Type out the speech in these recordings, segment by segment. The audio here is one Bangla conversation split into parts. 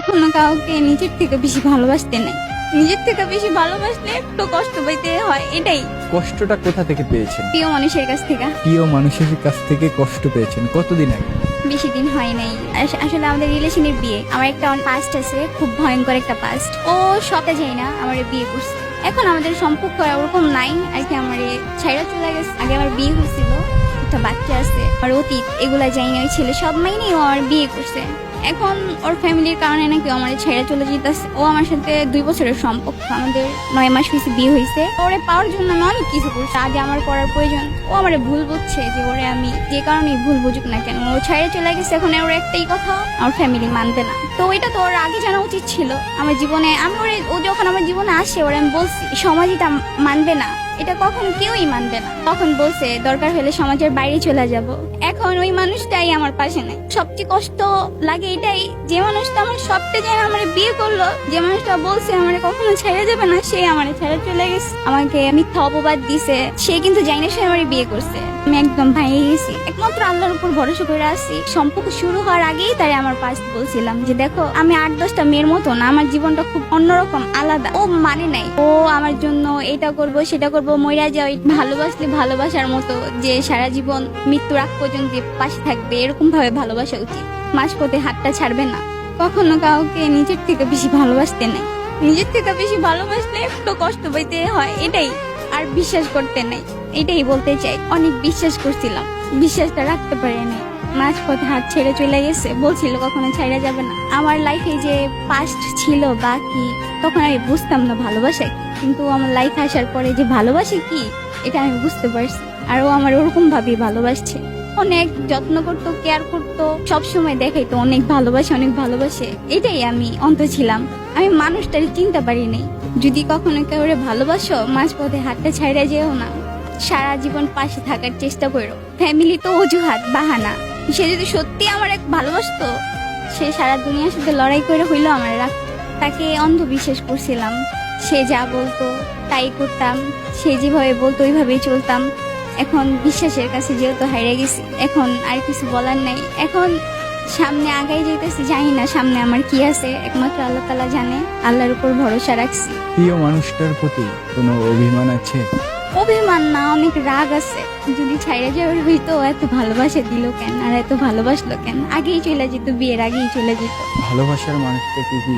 কখনো কাউকে নিজের থেকে বেশি ভালোবাসতে নেই। নিজের থেকে বেশি ভালোবাসলে একটু কষ্ট পাইতে হয়, এটাই। কষ্টটা কোথা থেকে পেয়েছেন? প্রিয় মানুষের কাছ থেকে। প্রিয় মানুষের কাছ থেকে কষ্ট পেয়েছেন কতদিন আগে? বেশি দিন হয় নাই। আসলে আমাদের রিলেশনের বিয়ে, আমার একটা পাস্ট আছে, খুব ভয়ঙ্কর একটা পাস্ট। ও সবটা যাই না আমার বিয়ে করছে। এখন আমাদের সম্পর্ক ওরকম নাই আর কি, আমার ছাইরা চলে গেছে। আগে আমার বিয়ে হয়েছিল, একটা বাচ্চা আছে, আর অতীত এগুলা যাই না, ওই ছেলে সব মাইনে ও আমার বিয়ে করছে। এখন ওর ফ্যামিলির কারণে নাকি আমার ছেড়ে চলে যেতেছে। ও আমার সাথে 2 বছরের সম্পর্ক, আমাদের 9 মাস হয়েছে বিয়ে হয়েছে। ওরে পাওয়ার জন্য আমি অনেক কিছু করছি, আগে আমার করার প্রয়োজন। ও আমারে ভুল বুঝছে, যে ওরে আমি যে কারণে ভুল বুঝুক না কেন, ও ছেড়ে চলে গেছে। এখন ওর একটাই কথা, আমার ফ্যামিলি মানবে না। তো এটা তো ওর আগে জানা উচিত ছিল আমার জীবনে। আমি ওরে, ও যখন আমার জীবনে আসে ওরে আমি বলছি সমাজ এটা মানবে না, এটা কখন কেউই মানবে না। তখন বলছে দরকার হলে সমাজের বাইরে চলে যাব। এখন ওই মানুষটাই আমার পাশে নাই। সবচেয়ে কষ্ট লাগে এটাই, যে মানুষটা আমার সবটা যেন আমার বিয়ে করলো, যে মানুষটা বলছে আমার কখনো ছেড়ে যাবে না, সে আমার ছেড়ে চলে গেছে, আমাকে মিথ্যা অপবাদ দিছে। সে কিন্তু জানি না সে আমার বিয়ে করছে। আমি একদম ভেঙে গেছি, একমাত্র আল্লাহর উপর ভরসা করে আছি। সম্পর্ক শুরু হওয়ার আগেই তাই আমার পাশ বলছিলাম যে দেখো আমি 8-10টা মেয়ের মতো না, আমার জীবনটা খুব অন্যরকম, আলাদা। ও মানে নাই, ও আমার জন্য এটা করব সেটা করব, মইরা যাও। ভালোবাসলে ভালোবাসার মতো, যে সারা জীবন মৃত্যুর আগ পর্যন্ত পাশে থাকবে, এরকম ভাবে ভালোবাসা উচিত। মাঝপথে হাতটা ছাড়বে না। কখনো কাউকে নিজের থেকে বেশি ভালোবাসতে নেই। নিজের থেকে বেশি ভালোবাসলে একটু কষ্ট পাইতে হয়, এটাই। আর বিশ্বাস করতে নেই, এটাই বলতে চাই। অনেক বিশ্বাস করছিলাম, বিশ্বাসটা রাখতে পারি নাই। মাঝপথে হাত ছেড়ে চলে গেছে, বলছিল কখনো ছাইরা যাবে না। আমার লাইফে যে পাস্ট ছিল বাকি, তখন আমি বুঝতাম না ভালোবাসা কি। কিন্তু আমার লাইফ আসার পরে যে ভালোবাসে কি, এটা আমি বুঝতে পারছি। আর ও আমার ওরকম ভাবেই ভালোবাসছে। অনেক যত্ন করতো, কেয়ার করতো, সবসময় দেখাইতো অনেক ভালোবাসে, অনেক ভালোবাসে। এটাই আমি অন্ত ছিলাম। আমি মানুষটার চিনতে পারি নাই। যদি কখনো কেউ ভালোবাসো, মাঝপথে হাতটা ছাইরা যেও না। সারা জীবন পাশে থাকার চেষ্টা করো। ফ্যামিলি তো অজুহাত, বাহানা। সে যদি সত্যি আমার এক ভালোবাসতো, সে সারা দুনিয়ার সাথে লড়াই করে হইলো আমার রাখতো। তাকে অন্ধবিশ্বাস করছিলাম, সে যা বলতো তাই করতাম, সে যেভাবে বলতো ওইভাবেই চলতাম। এখন বিশ্বাসের কাছে যেহেতু হারিয়ে গেছি, এখন আর কিছু বলার নাই। এখন সামনে আগাই যেতেছি, জানি না সামনে আমার কি আছে, একমাত্র আল্লাহ তাআলা জানে। আল্লাহর উপর ভরসা রাখছি। প্রিয় মানুষটার প্রতি কোনো অভিমান আছে? অভিমান না, অনেক রাগ আছে। যদি ছাইরা যাওয়ার হইতো, এত ভালোবাসা দিল কেন, আর এত ভালোবাসলো কেন? আগেই চলে যেত, বিয়ের আগেই চলে যেত। ভালোবাসার মানুষটাকে কি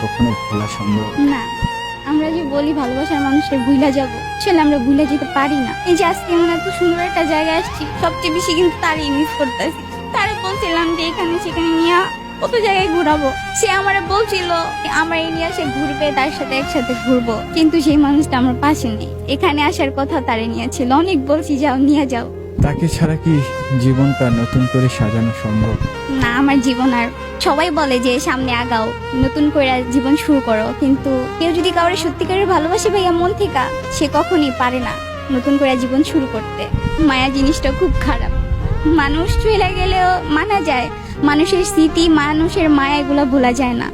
কখনো ভোলা সম্ভব? না, আমরা যে বলি ভালোবাসার মানুষটা ভুলা যাব, আসলে আমরা ভুলে যেতে পারি না। এই যে আজকে আমরা এত সুন্দর একটা জায়গায় আসছি, সবচেয়ে বেশি কিন্তু তারই মিস করতেছি। তারে বলছিলাম যে এখানে সেখানে নিয়ে কত জায়গায় ঘুরাবো, সে আমারে বলছিল আমার এই নিয়ে সে ঘুরবে, তার সাথে একসাথে ঘুরবো। কিন্তু সেই মানুষটা আমার পাশে নেই। এখানে আসার কথা তারে নিয়েছিল, অনেক বলছি যাও, নিয়ে যাও। তাকে ছাড়া কি জীবনটা নতুন করে সাজানো সম্ভব? না, আমার জীবন আর, সবাই বলে যে সামনে আগাও, নতুন করে জীবন শুরু করো, কিন্তু কেউ যদি কাউরে সত্যিকারের ভালোবাসে ভাইয়া মন থেকে, সে কখনই পারে না নতুন করে জীবন শুরু করতে। মায়া জিনিসটা খুব খারাপ। মানুষ চলে গেলেও মানা যায়, মানুষের স্মৃতি, মানুষের মায়া, এগুলো ভোলা যায় না।